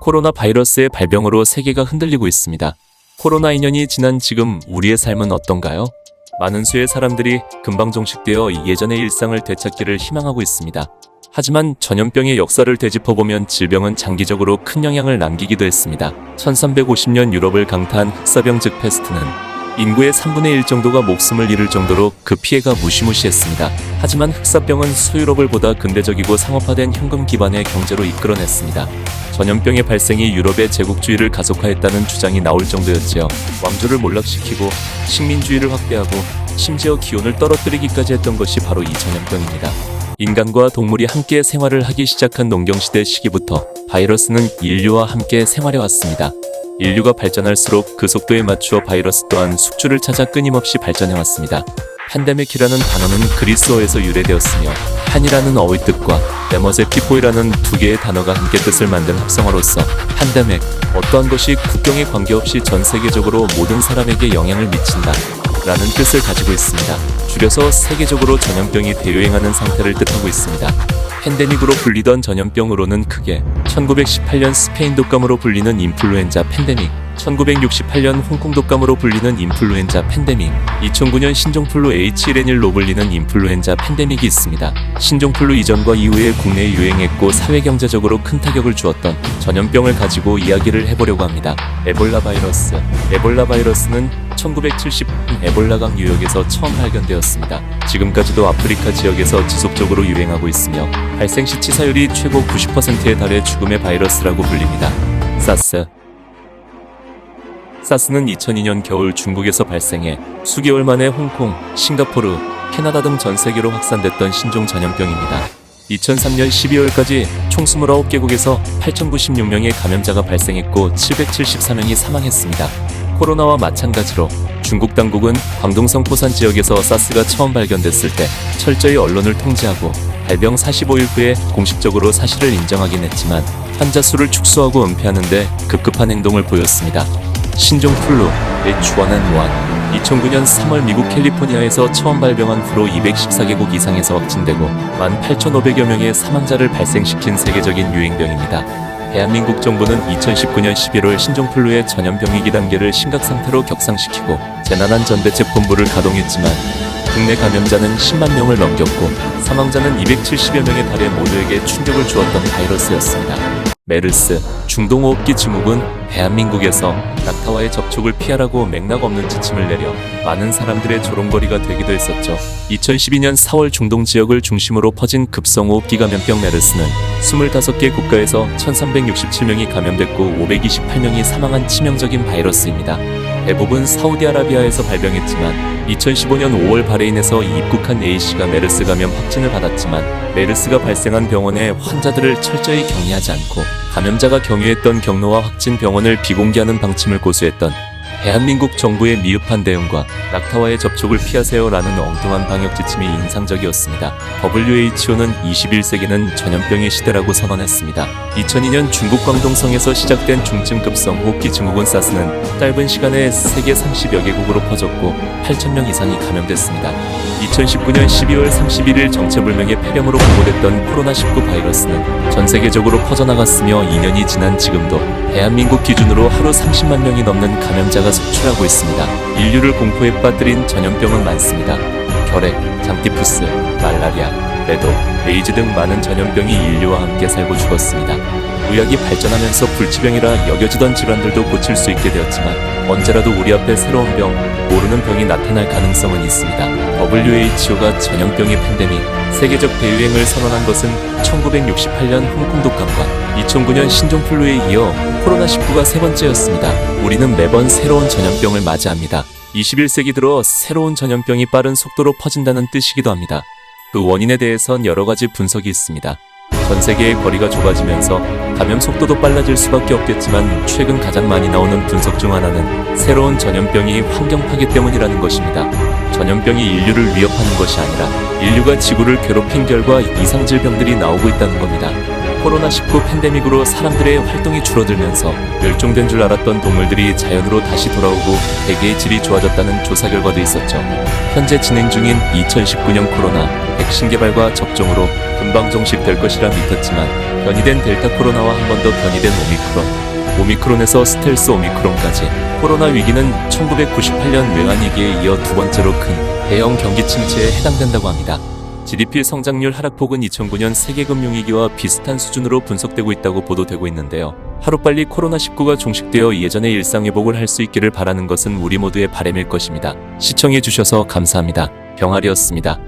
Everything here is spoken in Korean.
코로나 바이러스의 발병으로 세계가 흔들리고 있습니다. 코로나 2년이 지난 지금 우리의 삶은 어떤가요? 많은 수의 사람들이 금방 종식되어 예전의 일상을 되찾기를 희망하고 있습니다. 하지만 전염병의 역사를 되짚어보면 질병은 장기적으로 큰 영향을 남기기도 했습니다. 1350년 유럽을 강타한 흑사병 즉 페스트는 인구의 3분의 1 정도가 목숨을 잃을 정도로 그 피해가 무시무시했습니다. 하지만 흑사병은 서유럽을 보다 근대적이고 상업화된 현금 기반의 경제로 이끌어냈습니다. 전염병의 발생이 유럽의 제국주의를 가속화했다는 주장이 나올 정도였지요. 왕조를 몰락시키고 식민주의를 확대하고 심지어 기온을 떨어뜨리기까지 했던 것이 바로 이 전염병입니다. 인간과 동물이 함께 생활을 하기 시작한 농경시대 시기부터 바이러스는 인류와 함께 생활해왔습니다. 인류가 발전할수록 그 속도에 맞추어 바이러스 또한 숙주를 찾아 끊임없이 발전해왔습니다. 팬데믹이라는 단어는 그리스어에서 유래되었으며 판이라는 어휘 뜻과 데머세피포이라는 두 개의 단어가 함께 뜻을 만든 합성어로서 팬데믹, 어떠한 것이 국경에 관계없이 전 세계적으로 모든 사람에게 영향을 미친다 라는 뜻을 가지고 있습니다. 줄여서 세계적으로 전염병이 대유행하는 상태를 뜻하고 있습니다. 팬데믹으로 불리던 전염병으로는 크게 1918년 스페인 독감으로 불리는 인플루엔자 팬데믹, 1968년 홍콩 독감으로 불리는 인플루엔자 팬데믹, 2009년 신종플루 H1N1로 불리는 인플루엔자 팬데믹이 있습니다. 신종플루 이전과 이후에 국내에 유행했고 사회경제적으로 큰 타격을 주었던 전염병을 가지고 이야기를 해보려고 합니다. 에볼라 바이러스. 에볼라 바이러스는 1970년 에볼라강 유역에서 처음 발견되었습니다. 지금까지도 아프리카 지역에서 지속적으로 유행하고 있으며 발생 시 치사율이 최고 90%에 달해 죽음의 바이러스라고 불립니다. 사스. 사스는 2002년 겨울 중국에서 발생해 수개월 만에 홍콩, 싱가포르, 캐나다 등 전 세계로 확산됐던 신종 전염병입니다. 2003년 12월까지 총 29개국에서 8,096명의 감염자가 발생했고 774명이 사망했습니다. 코로나와 마찬가지로 중국 당국은 광동성 포산 지역에서 사스가 처음 발견됐을 때 철저히 언론을 통제하고 발병 45일 후에 공식적으로 사실을 인정하긴 했지만 환자 수를 축소하고 은폐하는 데 급급한 행동을 보였습니다. 신종플루 H1N1 2009년 3월 미국 캘리포니아에서 처음 발병한 후로 214개국 이상에서 확진되고 18,500여 명의 사망자를 발생시킨 세계적인 유행병입니다. 대한민국 정부는 2019년 11월 신종플루의 전염병 위기 단계를 심각 상태로 격상시키고 재난안전대책본부를 가동했지만 국내 감염자는 10만 명을 넘겼고 사망자는 270여 명에 달해 모두에게 충격을 주었던 바이러스였습니다. 메르스, 중동호흡기 증후군, 대한민국에서 낙타와의 접촉을 피하라고 맥락 없는 지침을 내려 많은 사람들의 조롱거리가 되기도 했었죠. 2012년 4월 중동 지역을 중심으로 퍼진 급성호흡기 감염병 메르스는 25개 국가에서 1367명이 감염됐고 528명이 사망한 치명적인 바이러스입니다. 대부분 사우디아라비아에서 발병했지만 2015년 5월 바레인에서 입국한 A씨가 메르스 감염 확진을 받았지만 메르스가 발생한 병원에 환자들을 철저히 격리하지 않고 감염자가 경유했던 경로와 확진 병원을 비공개하는 방침을 고수했던 대한민국 정부의 미흡한 대응과 낙타와의 접촉을 피하세요라는 엉뚱한 방역 지침이 인상적이었습니다. WHO는 21세기는 전염병의 시대라고 선언했습니다. 2002년 중국 광동성에서 시작된 중증급성 호흡기 증후군 사스는 짧은 시간에 세계 30여 개국으로 퍼졌고 8,000명 이상이 감염됐습니다. 2019년 12월 31일 정체불명의 폐렴으로 보고됐던 코로나19 바이러스는 전 세계적으로 퍼져나갔으며 2년이 지난 지금도 대한민국 기준으로 하루 30만 명이 넘는 감염자가 속출하고 있습니다. 인류를 공포에 빠뜨린 전염병은 많습니다. 결핵, 장티푸스, 말라리아, 매도, 에이즈 등 많은 전염병이 인류와 함께 살고 죽었습니다. 의학이 발전하면서 불치병이라 여겨지던 질환들도 고칠 수 있게 되었지만 언제라도 우리 앞에 새로운 병, 모르는 병이 나타날 가능성은 있습니다. WHO가 전염병의 팬데믹, 세계적 대유행을 선언한 것은 1968년 홍콩 독감과 2009년 신종플루에 이어 코로나19가 세 번째였습니다. 우리는 매번 새로운 전염병을 맞이합니다. 21세기 들어 새로운 전염병이 빠른 속도로 퍼진다는 뜻이기도 합니다. 그 원인에 대해선 여러 가지 분석이 있습니다. 전 세계의 거리가 좁아지면서 감염 속도도 빨라질 수밖에 없겠지만 최근 가장 많이 나오는 분석 중 하나는 새로운 전염병이 환경 파괴 때문이라는 것입니다. 전염병이 인류를 위협하는 것이 아니라 인류가 지구를 괴롭힌 결과 이상 질병들이 나오고 있다는 겁니다. 코로나19 팬데믹으로 사람들의 활동이 줄어들면서 멸종된 줄 알았던 동물들이 자연으로 다시 돌아오고 대기의 질이 좋아졌다는 조사 결과도 있었죠. 현재 진행 중인 2019년 코로나 백신 개발과 접종으로 금방 종식될 것이라 믿었지만 변이된 델타 코로나와 한 번 더 변이된 오미크론에서 스텔스 오미크론까지 코로나 위기는 1998년 외환위기에 이어 두 번째로 큰 대형 경기 침체에 해당된다고 합니다. GDP 성장률 하락폭은 2009년 세계금융위기와 비슷한 수준으로 분석되고 있다고 보도되고 있는데요. 하루빨리 코로나19가 종식되어 예전의 일상회복을 할 수 있기를 바라는 것은 우리 모두의 바람일 것입니다. 시청해주셔서 감사합니다. 병아리였습니다.